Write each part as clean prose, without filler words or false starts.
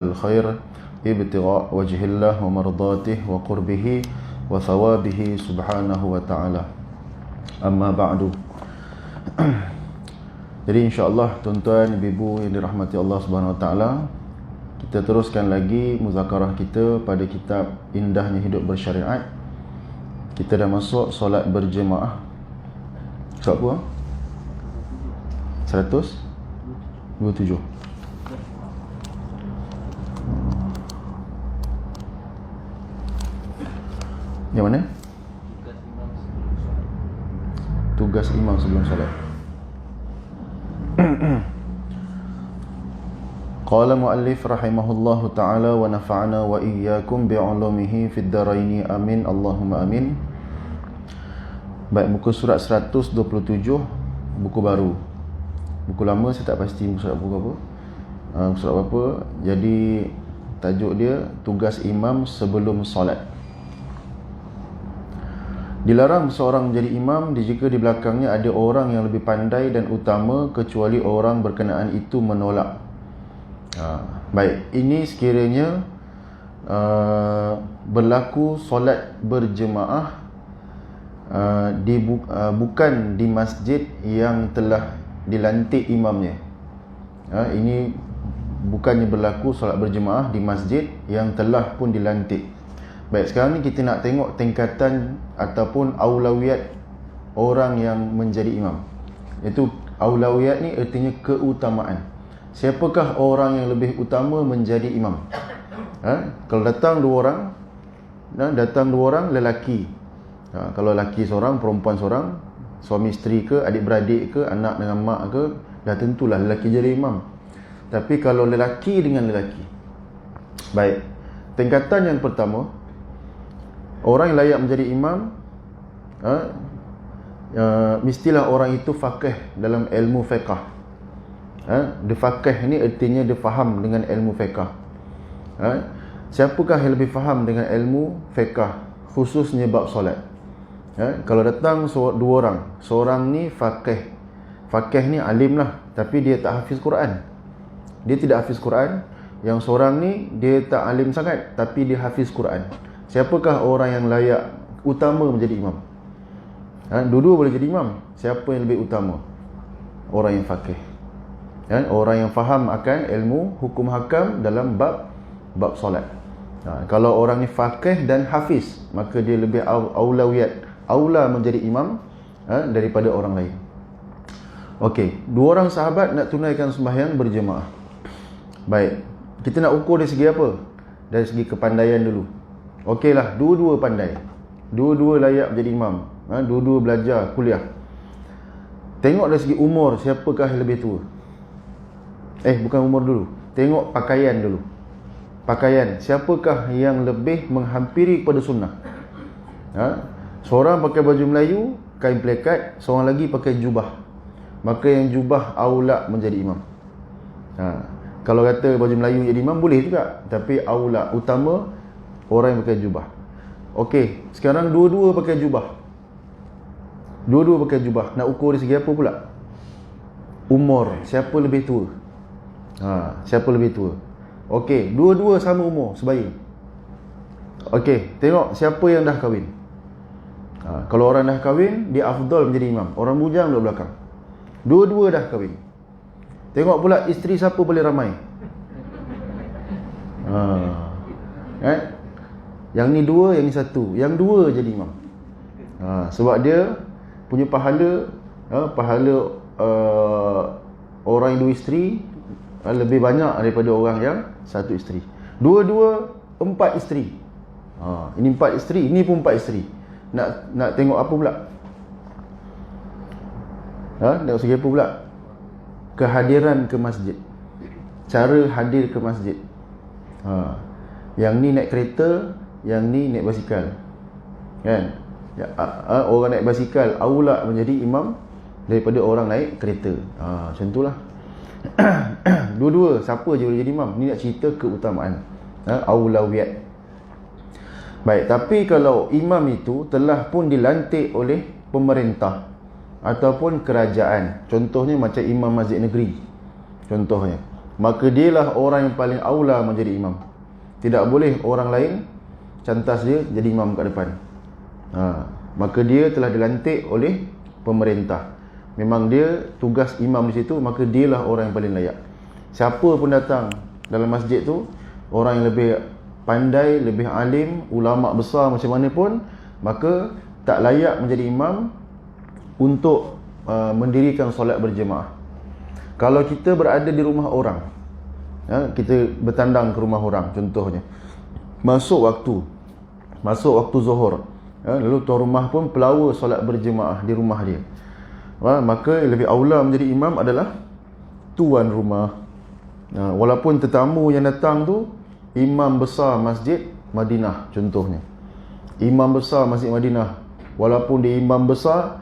الخير ابتغاء وجه الله ومرضاته وقربه وثوابه سبحانه وتعالى. أما بعد. Jadi insya-Allah tuan-tuan ibu yang dirahmati Allah Subhanahu wa taala, kita teruskan lagi muzakarah kita pada kitab Indahnya Hidup Bersyariat. Kita dah masuk solat berjemaah. Solat apa? 127. Yang mana? Tugas imam sebelum solat. Qala muallif rahimahullahu ta'ala wa nafa'ana wa iyyakum bi'ulumihi fid dharaini amin Allahumma amin. Baik, muka surat 127, buku baru. Buku lama saya tak pasti muka surat buku apa. Surat apa? Jadi tajuk dia tugas imam sebelum solat. Dilarang seorang menjadi imam jika di belakangnya ada orang yang lebih pandai dan utama kecuali orang berkenaan itu menolak. Baik, ini sekiranya berlaku solat berjemaah bukan di masjid yang telah dilantik imamnya. Ini bukannya berlaku solat berjemaah di masjid yang telah pun dilantik. Baik, sekarang ni kita nak tengok tingkatan ataupun aulawiyat orang yang menjadi imam. Iaitu aulawiyat ni artinya keutamaan. Siapakah orang yang lebih utama menjadi imam? Kalau datang dua orang lelaki. Kalau lelaki seorang, perempuan seorang, suami isteri ke, adik-beradik ke, anak dengan mak ke, dah tentulah lelaki jadi imam. Tapi kalau lelaki dengan lelaki. Baik, tingkatan yang pertama, orang yang layak menjadi imam mestilah orang itu faqih dalam ilmu fiqh. Dia faqih ni artinya dia faham dengan ilmu fiqh. Siapakah yang lebih faham dengan ilmu fiqh, khususnya bab solat? Kalau datang dua orang, seorang ni faqih. Faqih ni alim lah, tapi dia tak hafiz Quran. Dia tidak hafiz Quran. Yang seorang ni dia tak alim sangat, tapi dia hafiz Quran. Siapakah orang yang layak utama menjadi imam? Dua-dua boleh jadi imam. Siapa yang lebih utama? Orang yang faqih. Orang yang faham akan ilmu hukum hakam dalam bab solat. Kalau orang ni faqih dan hafiz, maka dia lebih aula menjadi imam daripada orang lain. Okey, dua orang sahabat nak tunaikan sembahyang berjemaah. Baik, kita nak ukur dari segi apa? Dari segi kepandaian dulu. Okeylah, dua-dua pandai, dua-dua layak menjadi imam, dua-dua belajar kuliah. Tengok dari segi umur, siapakah yang lebih tua? Bukan umur dulu, tengok pakaian dulu. Pakaian, siapakah yang lebih menghampiri kepada sunnah? Seorang pakai baju Melayu, kain plekat, seorang lagi pakai jubah. Maka yang jubah aula menjadi imam. Kalau kata baju Melayu jadi imam boleh juga, tapi aula utama orang yang pakai jubah. Okey, sekarang dua-dua pakai jubah. Dua-dua pakai jubah. Nak ukur dari segi apa pula? Umur, siapa lebih tua? Siapa lebih tua? Okey, dua-dua sama umur, sebaya. Okey, tengok siapa yang dah kahwin. Kalau orang dah kahwin, dia afdal menjadi imam. Orang bujang duduk belakang. Dua-dua dah kahwin. Tengok pula isteri siapa boleh ramai. Yang ni dua, yang ni satu. Yang dua jadi imam. Sebab dia punya pahala orang yang dua isteri lebih banyak daripada orang yang satu isteri. Dua-dua 4 isteri. Ini 4 isteri, ini pun 4 isteri. Nak tengok apa pula? Tengok segi apa pula? Kehadiran ke masjid. Cara hadir ke masjid. Yang ni naik kereta, yang ni naik basikal. Kan? Orang naik basikal aula menjadi imam daripada orang naik kereta. Macam itulah. Dua-dua siapa je boleh jadi imam. Ni nak cerita keutamaan. Aulawiyat. Baik, tapi kalau imam itu telah pun dilantik oleh pemerintah ataupun kerajaan, contohnya macam imam masjid negeri, contohnya maka dialah orang yang paling aula menjadi imam. Tidak boleh orang lain cantas dia jadi imam kat depan. Maka dia telah dilantik oleh pemerintah. Memang dia tugas imam di situ, maka dialah orang yang paling layak. Siapa pun datang dalam masjid tu, orang yang lebih pandai, lebih alim, ulama besar macam mana pun, maka tak layak menjadi imam untuk mendirikan solat berjemaah. Kalau kita berada di rumah orang, kita bertandang ke rumah orang, contohnya masuk waktu zuhur, lalu tuan rumah pun pelawa solat berjemaah di rumah dia, maka lebih aula menjadi imam adalah tuan rumah. Walaupun tetamu yang datang tu imam besar masjid Madinah contohnya, imam besar masjid Madinah, walaupun dia imam besar,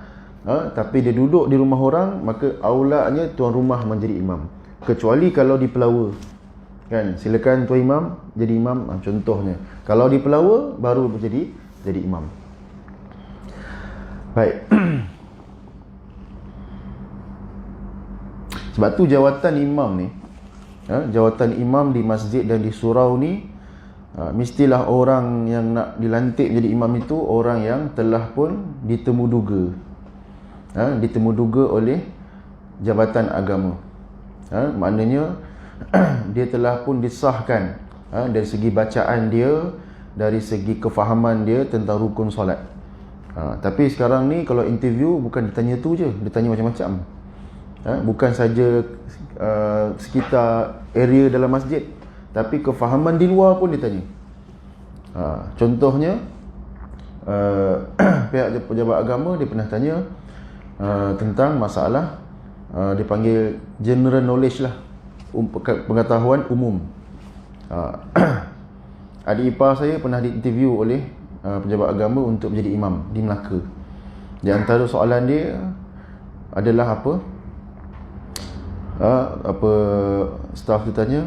tapi dia duduk di rumah orang, maka aulanya tuan rumah menjadi imam. Kecuali kalau di pelawa, kan, silakan tuan imam jadi imam, contohnya. Kalau di pelawa baru jadi imam. Baik. Sebab tu jawatan imam ni, jawatan imam di masjid dan di surau ni, mestilah orang yang nak dilantik menjadi imam itu orang yang telah pun ditemuduga, ditemuduga oleh jabatan agama. Maknanya dia telah pun disahkan dari segi bacaan dia, dari segi kefahaman dia tentang rukun solat. Tapi sekarang ni kalau interview bukan ditanya tu je, ditanya macam-macam. Bukan saja sekitar area dalam masjid, tapi kefahaman di luar pun ditanya. Contohnya pihak pejabat agama dia pernah tanya tentang masalah dipanggil general knowledge lah, pengetahuan umum. Adik ipar saya pernah diinterview oleh pejabat agama untuk menjadi imam di Melaka. Di antara soalan dia adalah apa staf tu tanya,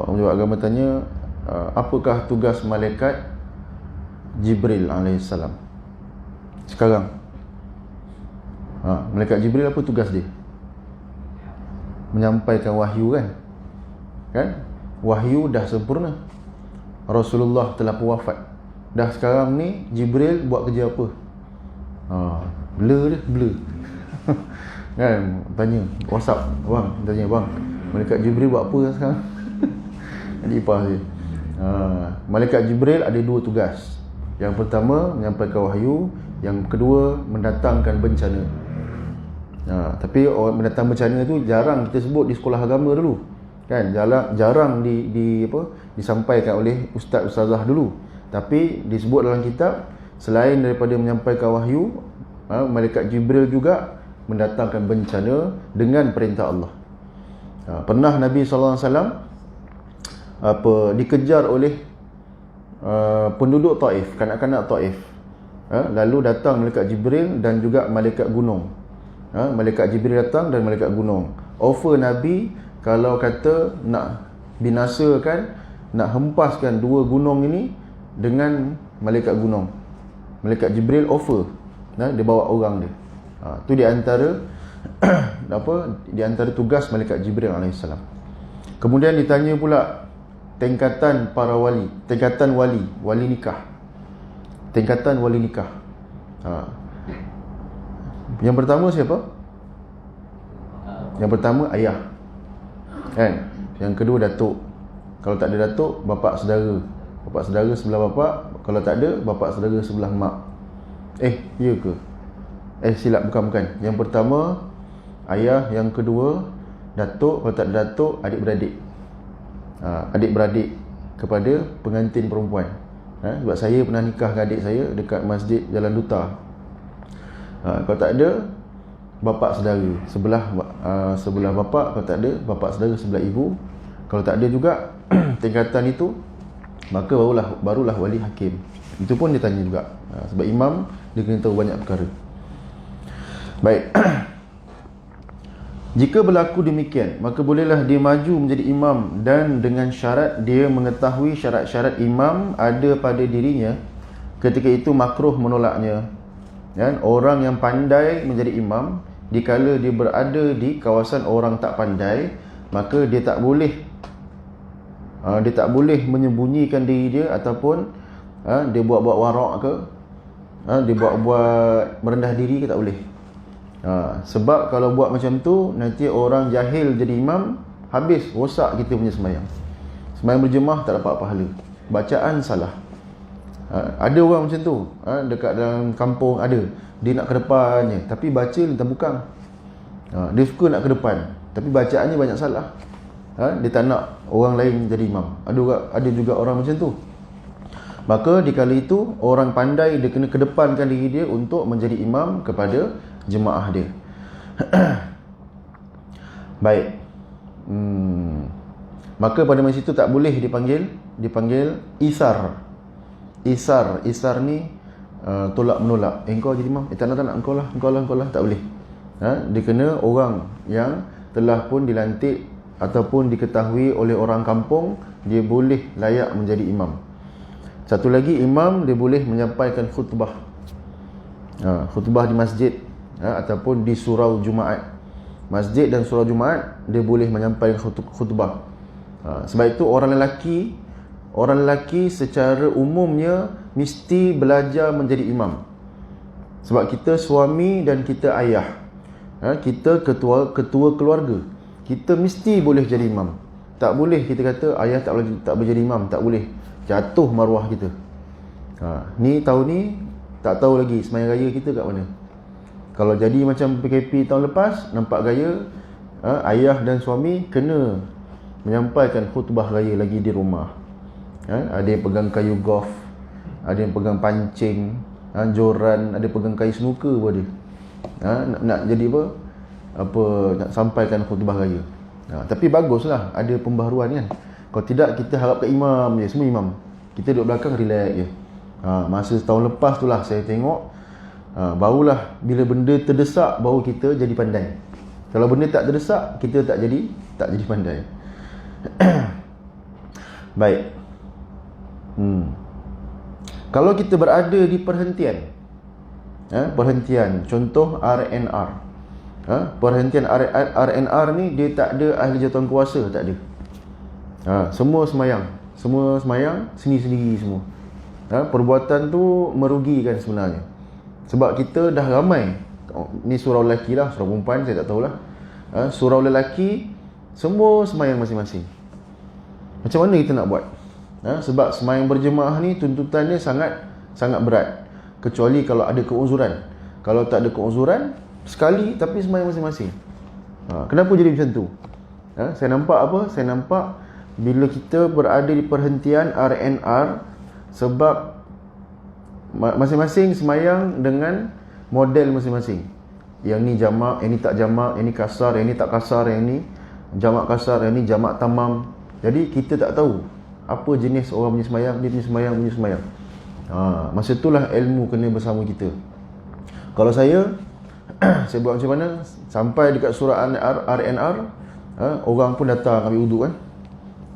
pejabat agama tanya, apakah tugas malaikat Jibril alaihissalam sekarang? Malaikat Jibril apa tugas dia? Menyampaikan wahyu, kan? Wahyu dah sempurna, Rasulullah telah wafat. Dah sekarang ni Jibril buat kerja apa? Blur kan, tanya WhatsApp, tanya bang, malaikat Jibril buat apa sekarang? Adik ipar saya. Malaikat Jibril ada dua tugas. Yang pertama menyampaikan wahyu, yang kedua mendatangkan bencana. Tapi orang mendatang bencana tu jarang kita sebut di sekolah agama dulu, kan? Jarang disampaikan oleh ustaz-ustazah dulu. Tapi disebut dalam kitab, selain daripada menyampaikan wahyu, malaikat Jibril juga mendatangkan bencana dengan perintah Allah. Pernah Nabi SAW dikejar oleh penduduk Taif, kanak-kanak Taif. Lalu datang malaikat Jibril dan juga malaikat gunung. Malaikat Jibril datang dan malaikat gunung. Offer Nabi, kalau kata nak binasakan, nak hempaskan dua gunung ini dengan malaikat gunung, malaikat Jibril offer, dia bawa orang dia. Tu di antara di antara tugas malaikat Jibril alaihissalam. Kemudian ditanya pula tingkatan para wali, tingkatan wali nikah. Tingkatan wali nikah. Yang pertama siapa? Yang pertama ayah, kan? Yang kedua datuk. Kalau tak ada datuk, bapa saudara. Bapa saudara sebelah bapa. Kalau tak ada, bapa saudara sebelah mak. Ya ke? Silap, bukan. Yang pertama ayah, yang kedua datuk, kalau tak ada datuk, adik-beradik. Adik-beradik kepada pengantin perempuan. Sebab saya pernah nikah dengan adik saya dekat masjid Jalan Duta. Kalau tak ada, bapa saudara sebelah bapa. Kalau tak ada, bapa saudara sebelah ibu. Kalau tak ada juga tingkatan itu, maka barulah wali hakim. Itu pun dia tanya juga. Sebab imam dia kena tahu banyak perkara. Baik. Jika berlaku demikian, maka bolehlah dia maju menjadi imam, dan dengan syarat dia mengetahui syarat-syarat imam ada pada dirinya. Ketika itu makruh menolaknya. Orang yang pandai menjadi imam, dikala dia berada di kawasan orang tak pandai, maka dia tak boleh menyembunyikan diri dia, ataupun dia buat-buat warak ke, dia buat merendah diri ke, tak boleh. Sebab kalau buat macam tu, nanti orang jahil jadi imam, habis, rosak kita punya sembahyang. Sembahyang berjemaah tak dapat pahala, bacaan salah. Ada orang macam tu, dekat dalam kampung ada, dia nak ke depan je, tapi baca lintang bukang. Dia suka nak ke depan, tapi bacaannya banyak salah. Dia tak nak orang lain jadi imam. Ada juga orang macam tu. Maka di kala itu, orang pandai dia kena kedepankan diri dia untuk menjadi imam kepada jemaah dia. Baik. Maka pada masa itu tak boleh dipanggil isar. Isar ni tolak menolak. Engkau jadi imam, tak nak engkau lah, tak boleh. Dia kena orang yang telah pun dilantik ataupun diketahui oleh orang kampung, dia boleh layak menjadi imam. Satu lagi, imam dia boleh menyampaikan khutbah. Khutbah di masjid, ataupun di surau Jumaat. Masjid dan surau Jumaat, dia boleh menyampaikan khutbah. Sebab itu orang lelaki secara umumnya mesti belajar menjadi imam. Sebab kita suami dan kita ayah, kita ketua keluarga, kita mesti boleh jadi imam. Tak boleh kita kata ayah tak boleh jadi imam, tak boleh, jatuh maruah kita. Ni tahun ni tak tahu lagi sembahyang raya kita kat mana. Kalau jadi macam PKP tahun lepas, nampak gaya ayah dan suami kena menyampaikan khutbah raya lagi di rumah. Ada yang pegang kayu golf, ada yang pegang pancing, joran, ada pegang kayu snooker pun ada. Nak jadi apa nak sampaikan khutbah raya. Tapi baguslah ada pembaharuan kan. Kalau tidak, kita harap ke imam je, semua imam. Kita duduk belakang relax je. Masa tahun lepas tu lah saya tengok, barulah bila benda terdesak baru kita jadi pandai. Kalau benda tak terdesak, kita tak jadi pandai. Baik. Kalau kita berada di perhentian, contoh RNR. Perhentian RNR ni dia tak ada ahli jawatan kuasa, tak ada. Semua semayang sendiri-sendiri semua. Perbuatan tu merugikan sebenarnya. Sebab kita dah ramai. Ni surau lelaki lah, surau perempuan saya tak tahulah. Surau lelaki semua semayang masing-masing. Macam mana kita nak buat? Sebab semayang berjemaah ni tuntutannya sangat berat. Kecuali kalau ada keuzuran. Kalau tak ada keuzuran, sekali tapi semayang masing-masing. Kenapa jadi macam tu? Saya nampak bila kita berada di perhentian RNR, sebab masing-masing semayang dengan model masing-masing. Yang ni jamak, yang ni tak jamak, yang ni kasar, yang ni tak kasar, yang ni jamak kasar, yang ni jamak tamam. Jadi kita tak tahu apa jenis orang punya semayang, dia punya semayang. Masa itulah ilmu kena bersama kita. Kalau saya buat macam mana? Sampai dekat surau RNR, orang pun datang ambil wuduk kan.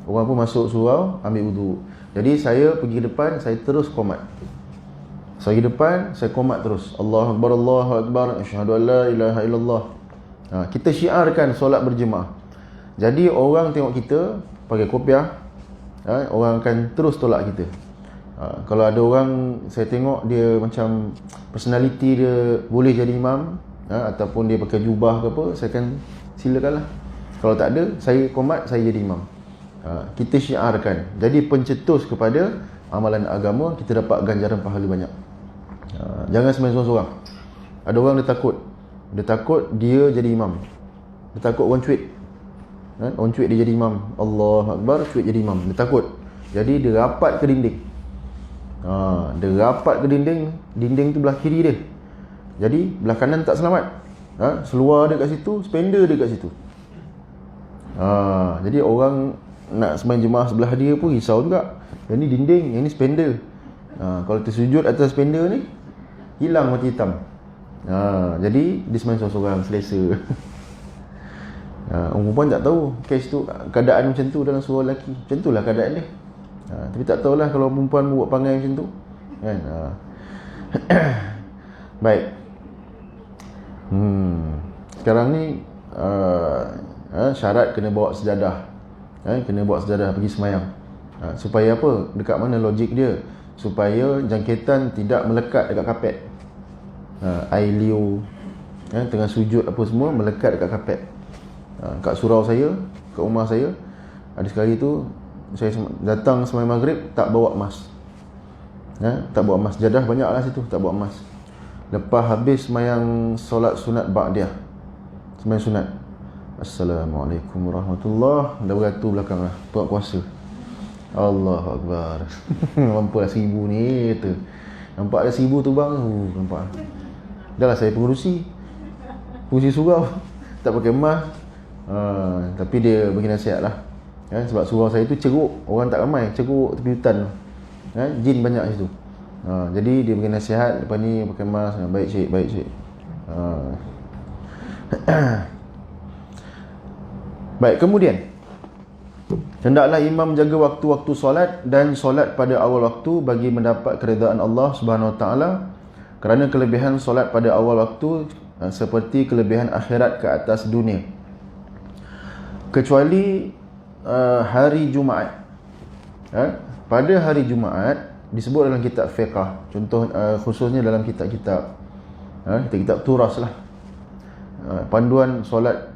Orang pun masuk surau ambil wuduk. Jadi saya pergi ke depan, saya terus qomat. Saya pergi depan, saya qomat terus. Allahu Akbar, Allahu Akbar, asyhadu an la ilaha illallah. Kita syiarkan solat berjemaah. Jadi orang tengok kita pakai kopiah, orang akan terus tolak kita. Kalau ada orang saya tengok dia macam personality dia boleh jadi imam, ataupun dia pakai jubah ke apa, saya akan silakanlah. Kalau tak ada, saya qomat, saya jadi imam. Kita syiarkan. Jadi pencetus kepada amalan agama, kita dapat ganjaran pahala banyak. Jangan sembahyang seorang-seorang. Ada orang dia takut dia jadi imam. Dia takut orang cuit. Orang cuit dia jadi imam. Allahu Akbar, cuit jadi imam. Dia takut. Jadi dia rapat ke dinding. Dia rapat ke dinding tu belah kiri dia. Jadi belah kanan tak selamat. Seluar dia kat situ, spender dia kat situ. Jadi orang nak sembahyang jemaah sebelah dia pun risau juga. Yang ni dinding, yang ni spender. Kalau tersujud atas spender ni, hilang mati hitam. Jadi dia sembahyang seorang-seorang, selesa. Orang perempuan tak tahu kes tu, keadaan macam tu dalam surau lelaki. Macam tu lah keadaan dia. Tapi tak tahulah kalau perempuan buat perangai macam tu kan. Baik. Sekarang ni syarat kena bawa sejadah. Kena bawa sejadah pergi semayang. Supaya apa? Dekat mana logik dia? Supaya jangkitan tidak melekat dekat kapet. Air liur, tengah sujud apa semua melekat dekat kapet. Kat surau saya, kat rumah saya, ada sekali tu saya datang semayang maghrib tak bawa emas. Tak bawa emas. Sejadah banyak lah situ, tak bawa emas. Lepas habis semayang solat sunat ba'diyah, semayang sunat, Assalamualaikum warahmatullahi, dah beratur belakang lah, buat kuasa. Allahu Akbar. Mampu lah 1000 ni kata. Nampak ada 1000 tu bang? Nampak. Dah lah saya pengurusi surau, tak pakai emas. Tapi dia bagi nasihat lah. Sebab surau saya tu ceruk, orang tak ramai, ceruk tepi hutan tu. Jin banyak situ. Jadi dia bagi nasihat, lepas ni pakai emas. Baik cik, baik cik. Baik, kemudian hendaklah imam jaga waktu-waktu solat dan solat pada awal waktu bagi mendapat keredaan Allah Subhanahu Wa Taala, kerana kelebihan solat pada awal waktu seperti kelebihan akhirat ke atas dunia. Kecuali hari Jumaat. Pada hari Jumaat disebut dalam kitab fiqh, contoh khususnya dalam kitab-kitab kitab turas lah, panduan solat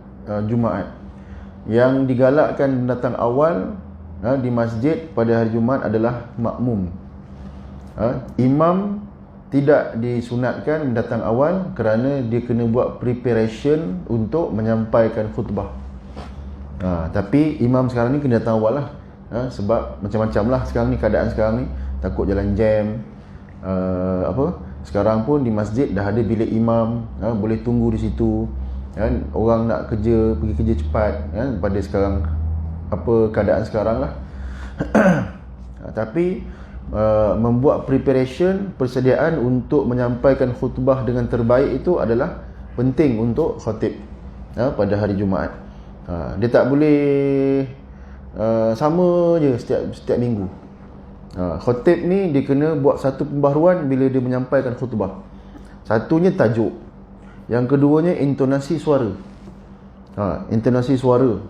Jumaat, yang digalakkan datang awal di masjid pada hari Jumaat adalah makmum. Imam tidak disunatkan datang awal kerana dia kena buat preparation untuk menyampaikan khutbah. Tapi imam sekarang ni kena datang awal lah. Sebab macam-macam lah sekarang ni, keadaan sekarang ni, takut jalan jam. Sekarang pun di masjid dah ada bilik imam, boleh tunggu di situ. Orang nak kerja, pergi kerja cepat pada sekarang, keadaan sekarang lah. Tapi membuat preparation, persediaan untuk menyampaikan khutbah dengan terbaik itu adalah penting untuk khatib pada hari Jumaat. Dia tak boleh sama je setiap minggu. Khatib ni dia kena buat satu pembaharuan bila dia menyampaikan khutbah. Satunya tajuk, yang keduanya intonasi suara. Intonasi suara,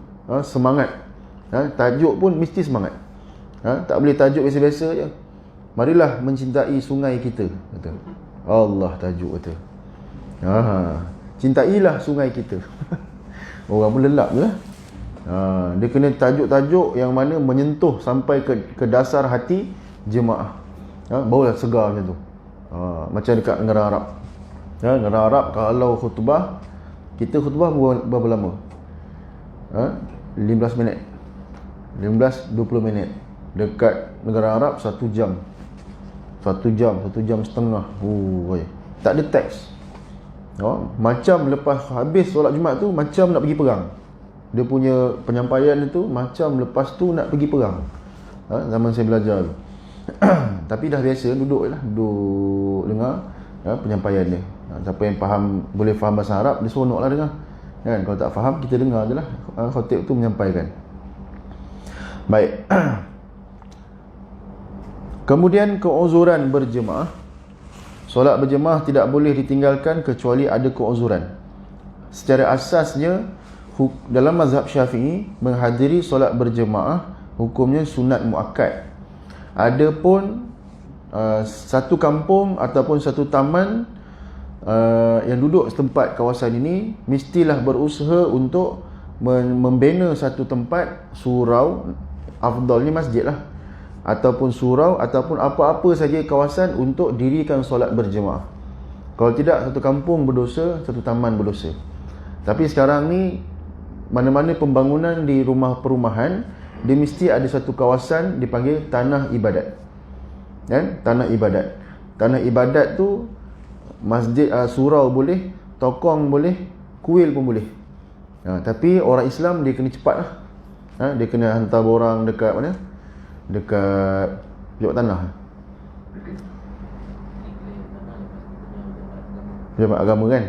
semangat. Tajuk pun mesti semangat. Tak boleh tajuk biasa-biasa je. Marilah mencintai sungai kita, kata. Allah tajuk kata. Cintailah sungai kita. Orang pun lelap je. Dia kena tajuk-tajuk yang mana menyentuh sampai ke dasar hati jemaah. Barulah segar macam tu. Macam dekat negara Arab. Negara Arab kalau khutbah, kita khutbah berapa lama? 15 minit. 15-20 minit. Dekat negara Arab 1 jam. 1 jam setengah. Tak ada teks. Macam lepas habis solat Jumaat tu, macam nak pergi perang. Dia punya penyampaian itu macam lepas tu nak pergi perang. Zaman saya belajar tu. Tapi dah biasa duduk dengar penyampaian dia. Siapa yang boleh faham bahasa Arab, dia seronoklah dengar. Kalau tak faham, kita dengar je lah khatib tu menyampaikan. Baik. Kemudian keuzuran berjemaah. Solat berjemaah tidak boleh ditinggalkan kecuali ada keuzuran. Secara asasnya dalam mazhab Syafi'i, menghadiri solat berjemaah hukumnya sunat muakkad. Adapun satu kampung ataupun satu taman yang duduk setempat kawasan ini mestilah berusaha untuk membina satu tempat surau, afdalnya masjid lah, ataupun surau ataupun apa-apa saja kawasan untuk dirikan solat berjemaah. Kalau tidak, satu kampung berdosa, satu taman berdosa. Tapi sekarang ni mana-mana pembangunan di rumah perumahan, dia mesti ada satu kawasan dipanggil tanah ibadat. Tanah ibadat. Tanah ibadat tu masjid, surau boleh, tokong boleh, kuil pun boleh. Tapi orang Islam dia kena cepat lah. Dia kena hantar borang dekat mana? Dekat pejabat tanah, pejabat agama kan.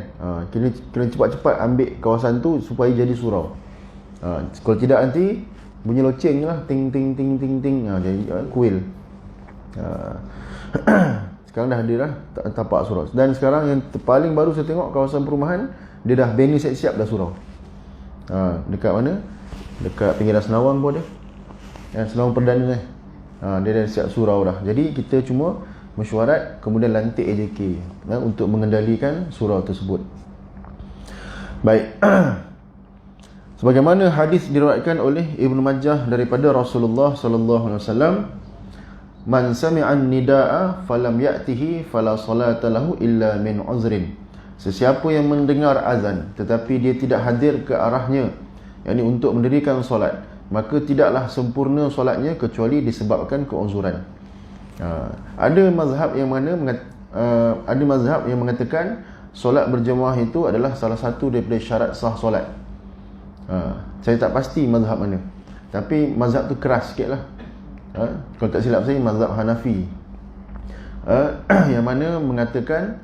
Kena cepat-cepat ambil kawasan tu supaya jadi surau. Kalau tidak nanti bunyi loceng je lah, ting ting ting ting ting, jadi kuil. Sekarang dah ada lah tapak surau. Dan sekarang yang paling baru saya tengok, kawasan perumahan dia dah bina siap-siap dah surau. Dekat mana? Dekat pinggiran Senawang pun ada. Senawang Perdana dia dah siap surau dah. Jadi kita cuma mesyuarat kemudian lantik AJK untuk mengendalikan surau tersebut. Baik. Sebagaimana hadis diriwayatkan oleh Ibnu Majah daripada Rasulullah sallallahu alaihi wasallam, man sami'an nidaa falam ya'tihi fala salata lahu illa min uzrin. Sesiapa yang mendengar azan tetapi dia tidak hadir ke arahnya, yakni untuk mendirikan solat, maka tidaklah sempurna solatnya kecuali disebabkan keuzuran. Ada mazhab yang mengatakan solat berjemaah itu adalah salah satu daripada syarat sah solat. Saya tak pasti mazhab mana, tapi mazhab tu keras sikit lah. Kalau tak silap saya mazhab Hanafi, yang mana mengatakan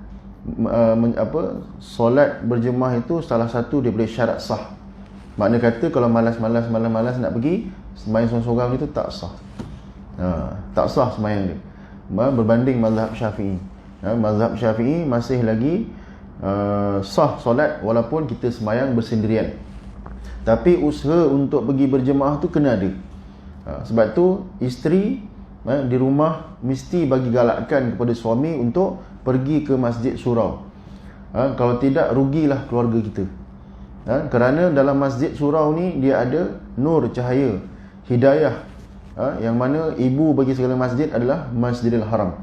solat berjemaah itu salah satu daripada syarat sah. Makna kata kalau malas nak pergi sembahyang seorang-seorang itu tak sah. Tak sah sembahyang dia, berbanding mazhab Syafi'i. Mazhab Syafi'i masih lagi sah solat walaupun kita sembahyang bersendirian, tapi usaha untuk pergi berjemaah tu kena ada. Sebab tu isteri di rumah mesti bagi galakkan kepada suami untuk pergi ke masjid surau. Kalau tidak, rugilah keluarga kita. Kerana dalam masjid surau ni dia ada nur, cahaya, hidayah, yang mana ibu bagi segala masjid adalah Masjidil Haram.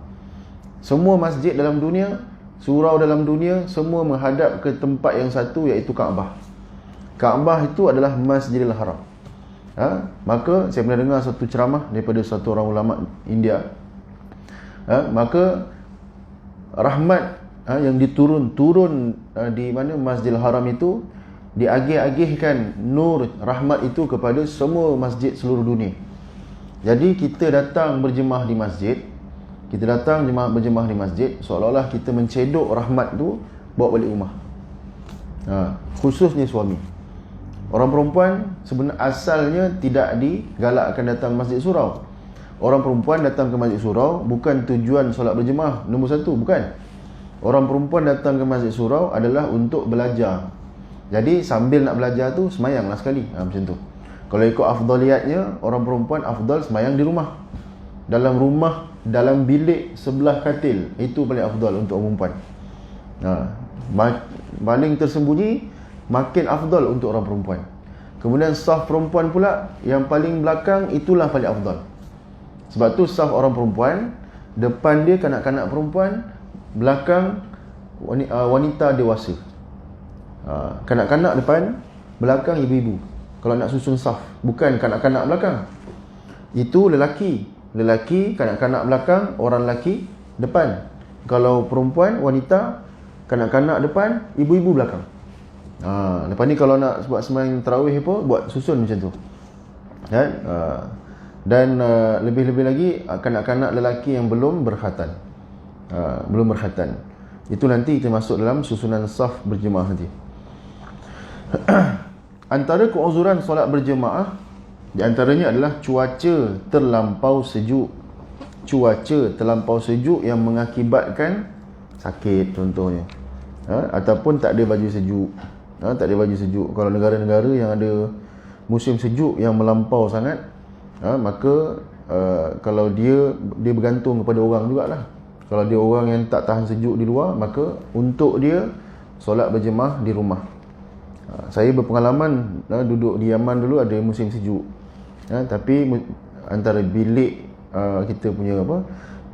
Semua masjid dalam dunia, surau dalam dunia, semua menghadap ke tempat yang satu, iaitu Kaabah. Kaabah itu adalah Masjidil Haram. Maka saya pernah dengar satu ceramah daripada satu orang ulama India. Maka rahmat yang turun di mana Masjidil Haram itu, diagih-agihkan nur rahmat itu kepada semua masjid seluruh dunia. Jadi kita datang berjemaah di masjid, berjemaah di masjid, seolah-olah kita mencedok rahmat tu bawa balik rumah. Khususnya suami. Orang perempuan sebenarnya asalnya tidak digalakkan datang masjid surau. Orang perempuan datang ke masjid surau bukan tujuan solat berjemaah nombor satu, bukan. Orang perempuan datang ke masjid surau adalah untuk belajar. Jadi sambil nak belajar tu semayanglah sekali, macam tu. Kalau ikut afdaliyatnya, orang perempuan afdal semayang di rumah. Dalam rumah, dalam bilik sebelah katil, itu paling afdal untuk orang perempuan. Paling tersembunyi, makin afdal untuk orang perempuan. Kemudian saf perempuan pula, yang paling belakang, itulah paling afdal. Sebab tu saf orang perempuan, depan dia kanak-kanak perempuan, belakang wanita dewasa. Kanak-kanak depan, belakang ibu-ibu. Kalau nak susun saf, bukan kanak-kanak belakang. Itu lelaki, kanak-kanak belakang, orang lelaki depan. Kalau perempuan, wanita, kanak-kanak depan, ibu-ibu belakang. Lepas ni kalau nak buat sembahyang tarawih apa, buat susun macam tu. Dan lebih-lebih lagi kanak-kanak lelaki yang belum berkhatan. Itu nanti kita masuk dalam susunan saf berjemaah nanti. Antara keuzuran solat berjemaah di antaranya adalah cuaca terlampau sejuk. Cuaca terlampau sejuk yang mengakibatkan sakit contohnya. Ataupun tak ada baju sejuk. Kalau negara-negara yang ada musim sejuk yang melampau sangat, maka kalau dia bergantung kepada orang jugalah. Kalau dia orang yang tak tahan sejuk di luar, maka untuk dia solat berjemaah di rumah. Saya berpengalaman duduk di Yaman dulu, ada musim sejuk. Tapi antara bilik kita punya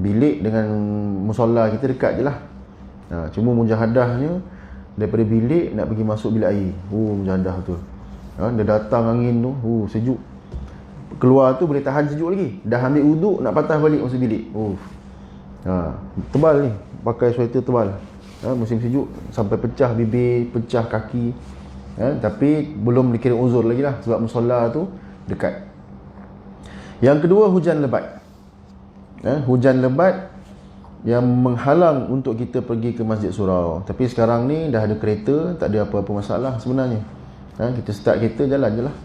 bilik dengan musola kita dekat je lah. Cuma mujahadahnya daripada bilik nak pergi masuk bilik air. Mujahadah betul. Dia datang angin tu, sejuk. Keluar tu boleh tahan sejuk lagi. Dah ambil uduk nak patah balik masuk bilik. Tebal ni, pakai sweater tebal. Musim sejuk sampai pecah bibir, pecah kaki. Tapi belum dikira uzur lagi lah, sebab musola tu dekat. Yang kedua, hujan lebat. Hujan lebat yang menghalang untuk kita pergi ke masjid surau. Tapi sekarang ni dah ada kereta, tak ada apa-apa masalah sebenarnya. Kita start kereta, jalan je lah.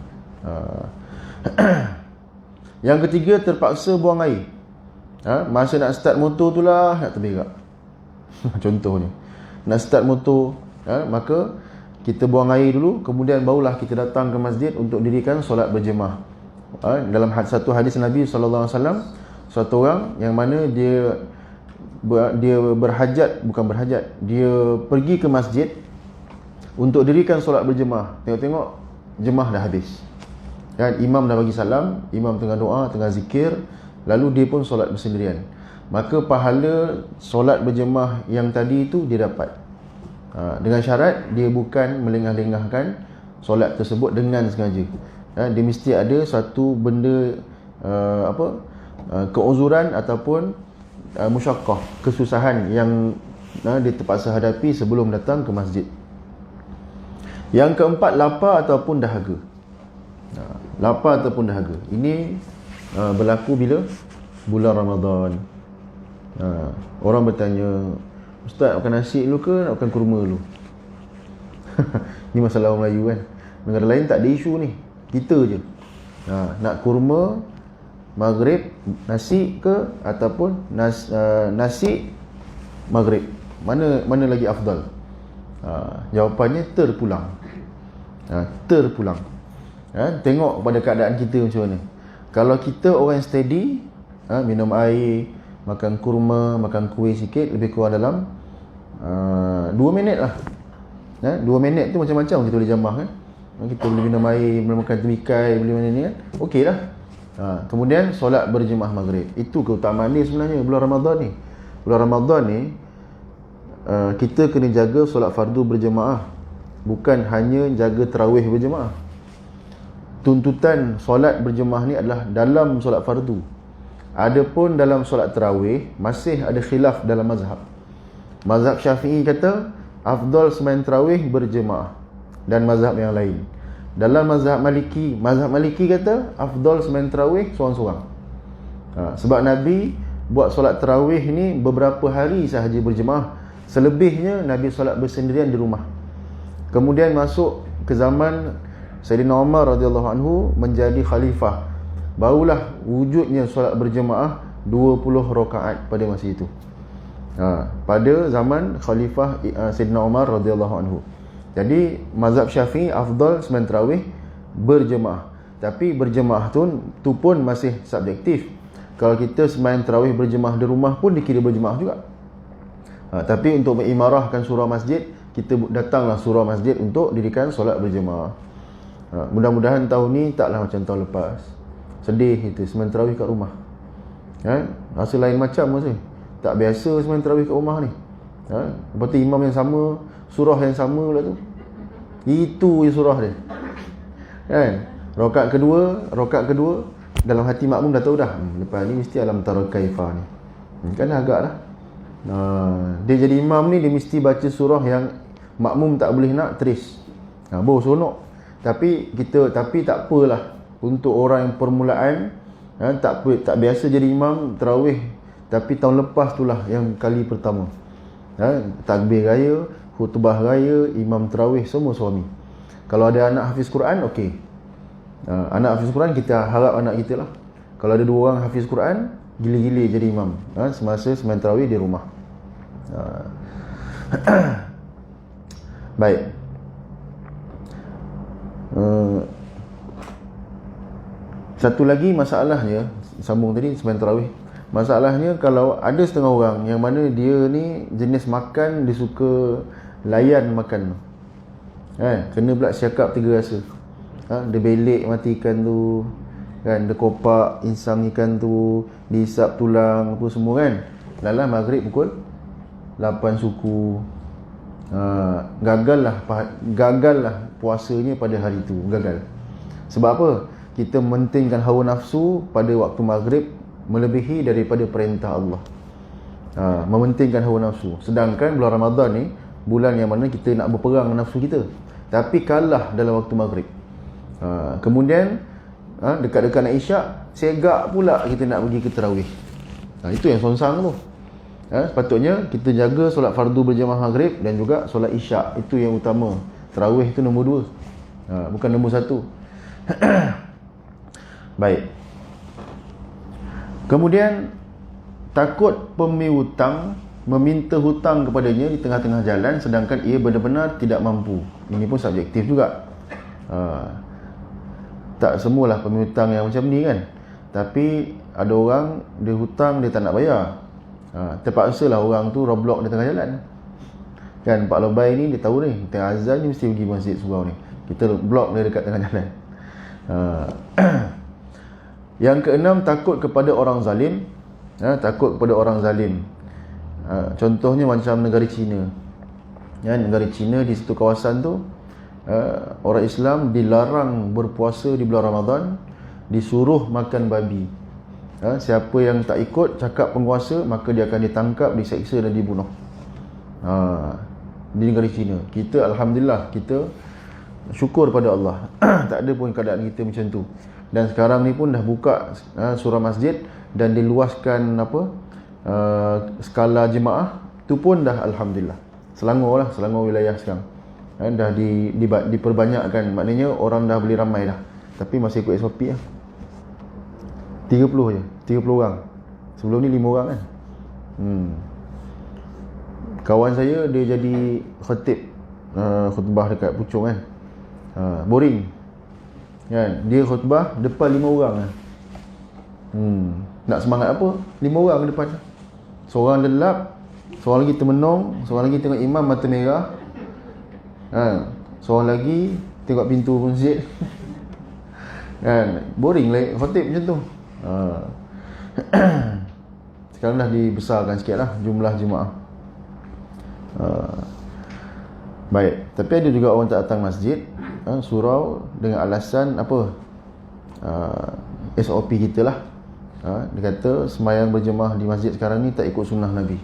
Yang ketiga, terpaksa buang air. Masa nak start motor tu lah nak terberak. Contohnya nak start motor, maka kita buang air dulu, kemudian barulah kita datang ke masjid untuk dirikan solat berjemaah. Dalam satu hadis Nabi SAW, satu orang yang mana dia berhajat, bukan berhajat, dia pergi ke masjid untuk dirikan solat berjemaah. Tengok-tengok jemaah dah habis, dan imam dah bagi salam, imam tengah doa, tengah zikir, lalu dia pun solat bersendirian. Maka pahala solat berjemaah yang tadi itu dia dapat, dengan syarat dia bukan melengah-lengahkan solat tersebut dengan sengaja. Dia mesti ada satu benda keuzuran ataupun musyaqqah, kesusahan yang dia terpaksa hadapi sebelum datang ke masjid. Yang keempat, lapar ataupun dahaga. Lapar ataupun dahaga ini berlaku bila bulan Ramadan. Orang bertanya, Ustaz, makan nasi dulu ke nak makan kurma dulu? Ni masalah orang Melayu kan. Negara lain tak ada isu ni, kita je. Nak kurma maghrib nasi ke ataupun nasi maghrib, mana lagi afdal? Jawapannya terpulang. Terpulang. Tengok pada keadaan kita macam mana. Kalau kita orang steady, minum air, makan kurma, makan kuih sikit, lebih kurang dalam 2 minit lah. 2 minit tu macam-macam kita boleh jamah kan. Kita boleh minum air, boleh makan temikai, boleh mana ni kan, okey lah. Kemudian solat berjemaah maghrib. Itu keutamaan dia sebenarnya bulan Ramadan ni. Bulan Ramadan ni kita kena jaga solat fardu berjemaah, bukan hanya jaga tarawih berjemaah. Tuntutan solat berjemaah ni adalah dalam solat fardu. Adapun dalam solat tarawih masih ada khilaf dalam mazhab. Mazhab Syafi'i kata afdal sembahyang tarawih berjemaah, dan mazhab yang lain. Dalam mazhab Maliki kata afdal sembahyang tarawih seorang-seorang. Sebab Nabi buat solat tarawih ni beberapa hari sahaja berjemaah. Selebihnya Nabi solat bersendirian di rumah. Kemudian masuk ke zaman Sayyidina Umar radhiyallahu anhu menjadi khalifah, barulah wujudnya solat berjemaah 20 rakaat pada masa itu. Pada zaman khalifah Sayyidina Umar radhiyallahu anhu. Jadi mazhab Syafi'i afdal sembahyang tarawih berjemaah. Tapi berjemaah tu pun masih subjektif. Kalau kita sembahyang tarawih berjemaah di rumah pun dikira berjemaah juga. Tapi untuk mengimarahkan surau masjid, kita datanglah surau masjid untuk dirikan solat berjemaah. Mudah-mudahan tahun ni taklah macam tahun lepas. Sedih itu sembahyang tarawih kat rumah. Rasa lain macam rasa. Tak biasa sembahyang tarawih kat rumah ni. Lepas tu imam yang sama, surah yang sama pula tu. Itu je surah dia. Kan? Rakaat kedua dalam hati makmum dah tahu dah, lepas ni mesti alam tara kaifa ni. Kan agak dah. Dia jadi imam ni, dia mesti baca surah yang makmum tak boleh nak teris. Baru seronok. Tapi tak apalah. Untuk orang yang permulaan, tak biasa jadi imam tarawih, tapi tahun lepas itulah yang kali pertama. Takbir raya, khutbah raya, imam tarawih semua suami. Kalau ada anak hafiz Quran, okey. Anak hafiz Quran, kita harap anak kita lah. Kalau ada 2 orang hafiz Quran, gila-gila jadi imam semasa sembahyang tarawih di rumah. Baik. Satu lagi masalahnya, sambung tadi sembahyang tarawih. Masalahnya kalau ada setengah orang yang mana dia ni jenis makan, dia suka layan makan. Kena pula siakap 3 rasa. Dia belik mati ikan tu, kan, dia kopak insang ikan tu, dihisap tulang apa semua kan. Lalah maghrib pukul 8 suku. Gagallah puasanya pada hari tu. Gagal. Sebab apa? Kita mementingkan hawa nafsu pada waktu maghrib melebihi daripada perintah Allah. Mementingkan hawa nafsu. Sedangkan bulan Ramadan ni bulan yang mana kita nak berperang dengan nafsu kita, tapi kalah dalam waktu maghrib. Kemudian dekat-dekat nak isyak, segak pula kita nak pergi ke tarawih. Itu yang songsang tu. Sepatutnya kita jaga solat fardu berjamaah maghrib dan juga solat isyak. Itu yang utama. Tarawih itu nombor 2, bukan nombor 1. Baik. Kemudian takut pemiutang meminta hutang kepadanya di tengah-tengah jalan sedangkan ia benar-benar tidak mampu. Ini pun subjektif juga. Tak semualah pemiutang yang macam ni kan. Tapi ada orang dia hutang dia tak nak bayar. Terpaksalah orang tu roadblock di tengah jalan. Kan Pak Lobai ni dia tahu ni, tengah azan ni mesti pergi masjid surau ni. Kita block dia dekat tengah jalan. Yang keenam, takut kepada orang zalim. Takut kepada orang zalim. Contohnya macam negara China. Negara China di satu kawasan tu, orang Islam dilarang berpuasa di bulan Ramadan, disuruh makan babi. Siapa yang tak ikut cakap penguasa, maka dia akan ditangkap, diseksa dan dibunuh. Di negara China. Kita alhamdulillah, kita syukur pada Allah. Tak ada pun keadaan kita macam tu. Dan sekarang ni pun dah buka surau masjid dan diluaskan skala jemaah tu pun dah alhamdulillah. Selangor lah, Selangor wilayah sekarang dah diperbanyakkan. Maknanya orang dah boleh ramai dah. Tapi masih ikut SOP lah. 30 je, 30 orang. Sebelum ni 5 orang kan. Kawan saya dia jadi khatib khutbah dekat Puchong kan. Boring kan, dia khutbah depan 5 orang kan. Nak semangat apa? 5 orang depan. Seorang lelap, seorang lagi termenung, seorang lagi tengok imam mata merah. Seorang lagi tengok pintu masjid. Kan, boring lah khatib macam tu. Sekarang dah dibesarkan sikit lah jumlah jemaah. Baik, tapi ada juga orang tak datang masjid surau dengan alasan apa? SOP kita lah. Dia kata semayang berjemaah di masjid sekarang ni tak ikut sunnah Nabi.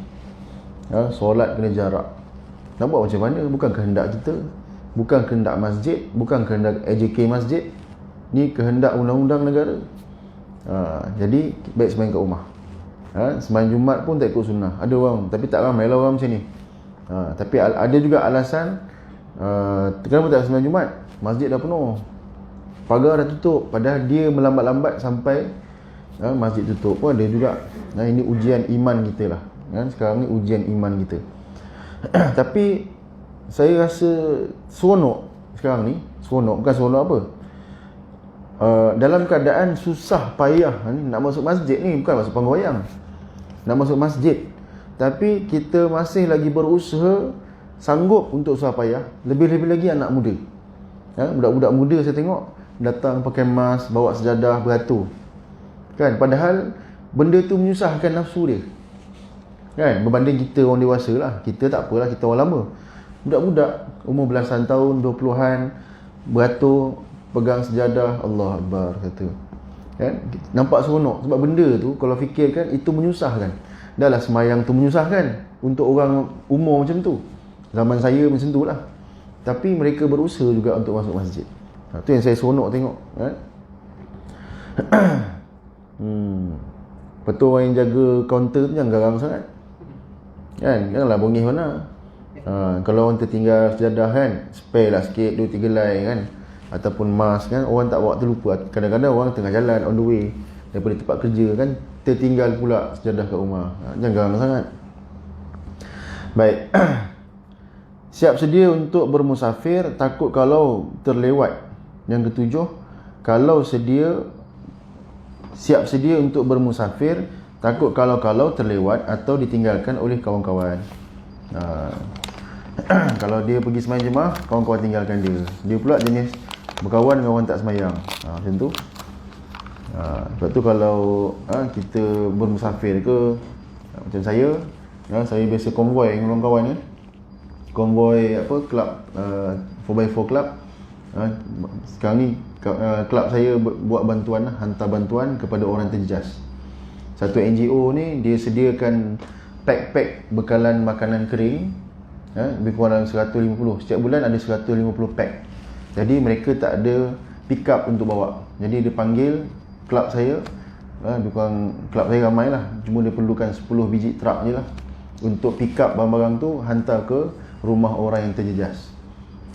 Solat kena jarak. Nak buat macam mana? Bukan kehendak kita, bukan kehendak masjid, bukan kehendak AJK masjid. Ni kehendak undang-undang negara. Jadi baik semayang kat rumah. Semayang Jumaat pun tak ikut sunnah. Ada orang, tapi tak ramai lah orang macam ni. Tapi ada juga alasan kenapa tak semayang Jumaat? Masjid dah penuh, pagar dah tutup. Padahal dia melambat-lambat sampai masjid tutup pun ada juga. Ini ujian iman kita lah. Sekarang ni ujian iman kita. Tapi saya rasa seronok sekarang ni. Seronok, bukan seronok apa, dalam keadaan susah payah nak masuk masjid ni, bukan masuk panggung wayang, nak masuk masjid, tapi kita masih lagi berusaha, sanggup untuk susah payah. Lebih-lebih lagi anak muda. Budak-budak muda saya tengok datang pakai mask, bawa sejadah, beratur kan. Padahal benda tu menyusahkan nafsu dia kan, berbanding kita orang dewasa lah. Kita tak apalah, kita orang lama. Budak-budak umur belasan tahun, 20-an, beratur, pegang sejadah, Allah Akbar kata kan. Nampak seronok sebab benda tu kalau fikirkan itu menyusahkan. Dah lah semayang tu menyusahkan untuk orang umur macam tu. Zaman saya macam tu lah. Tapi mereka berusaha juga untuk masuk masjid. Tu yang saya seronok tengok kan. Betul, orang yang jaga kaunter tu jangan garang sangat kan. Janganlah bongih mana. Kalau orang tertinggal sejadah kan, spare lah sikit 2-3 helai kan, ataupun mask kan. Orang tak bawa terlupa. Kadang-kadang orang tengah jalan on the way daripada tempat kerja kan, tertinggal pula sejadah kat rumah. Jangan garang sangat. Baik. Siap sedia untuk bermusafir, takut kalau terlewat. Yang ketujuh, siap sedia untuk bermusafir, takut kalau terlewat atau ditinggalkan oleh kawan-kawan. Kalau dia pergi semayang jemaah, kawan-kawan tinggalkan dia. Dia pula jenis berkawan dengan orang tak semayang. Macam tu. Sebab tu kalau kita bermusafir ke, macam saya biasa konvoi dengan kawan-kawan kan. Konvoi kelab 4x4 club. Sekarang ni kelab saya buat bantuan, hantar bantuan kepada orang terjejas. Satu NGO ni dia sediakan pack-pack bekalan makanan kering, lebih kurang 150. Setiap bulan ada 150 pack. Jadi mereka tak ada pick up untuk bawa. Jadi dia panggil kelab saya, lebih kurang kelab saya ramai lah, cuma dia perlukan 10 biji truk je lah untuk pick up barang-barang tu, hantar ke rumah orang yang terjejas.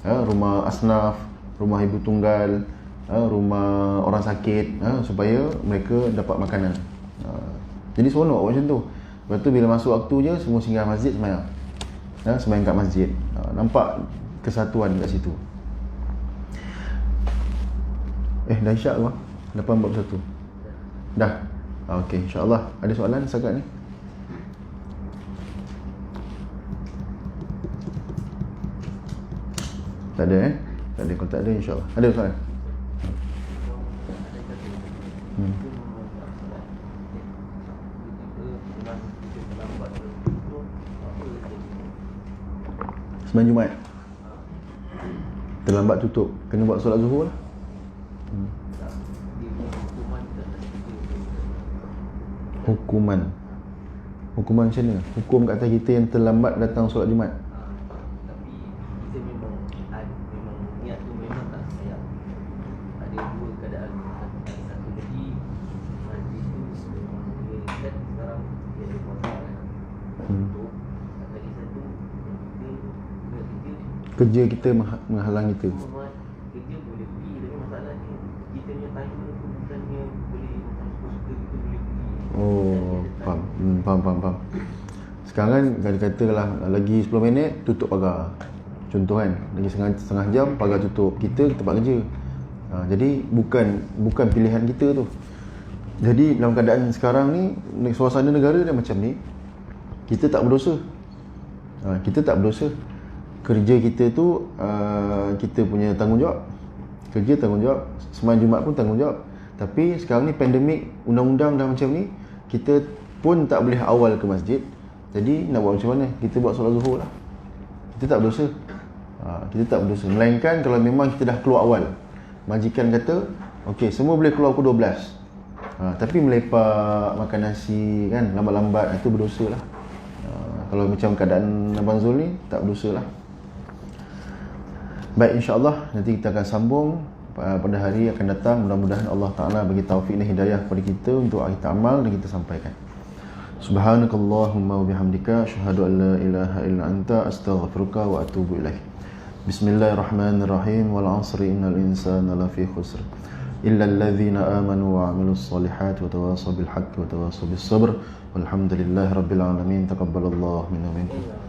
Rumah asnaf, rumah ibu tunggal, rumah orang sakit, supaya mereka dapat makanan. Jadi seronok macam tu. Lepas tu bila masuk waktu je semua singgah masjid semayang. Semayang kat masjid. Nampak kesatuan kat situ. Dah isyak ke? 8:41. Dah. Okey, insya-Allah. Ada soalan setakat ni? Tak ada Tak ada. Kalau tak ada insya-Allah. Ada soalan? Sembahyang Jumaat terlambat tutup, kena buat solat zuhur lah. Hukuman macam mana? Hukum kat atas kita yang terlambat datang solat Jumaat. Tapi kita memang niat tu memang tak sayang. Ada dua keadaan. Satu lagi majlis tu memang dia kan sekarang dia ada puasa kan. Untuk lagi satu Kerja kita menghalang kita. Kerja boleh pergi, tapi masalahnya kita punya timer tu bukannya boleh macam suka kita boleh pergi. Faham. Sekarang kan katalah lagi 10 minit tutup pagar. Contoh kan, lagi setengah jam pagar tutup. Kita tempat kerja. Jadi bukan pilihan kita tu. Jadi dalam keadaan sekarang ni, suasana negara dah macam ni, kita tak berdosa. Kerja kita tu kita punya tanggungjawab. Kerja tanggungjawab, sembahyang Jumaat pun tanggungjawab. Tapi sekarang ni pandemik, undang-undang dah macam ni, kita pun tak boleh awal ke masjid. Jadi nak buat macam mana? Kita buat solat zuhur lah. Kita tak berdosa. Melainkan kalau memang kita dah keluar awal. Majikan kata, okey, semua boleh keluar pukul 12. Tapi melepak, makan nasi kan, lambat-lambat, itu berdosa lah. Kalau macam keadaan Abang Zul ni, tak berdosa lah. Baik, insya-Allah nanti kita akan sambung pada hari akan datang. Mudah-mudahan Allah Ta'ala bagi taufik dan hidayah kepada kita untuk kita amal dan kita sampaikan. Subhanakallahumma wa bihamdika asyhadu an la ilaha illa anta astaghfiruka wa atubu ilaik. Bismillahirrahmanirrahim. Wal 'asri innal insana lafi khusr illa alladhina amanu wa 'amilus solihati wa tawasaw bil haqqi wa tawasaw bis sabr. Walhamdulillahirabbil alamin. Taqabbalallahu minna wa minkum.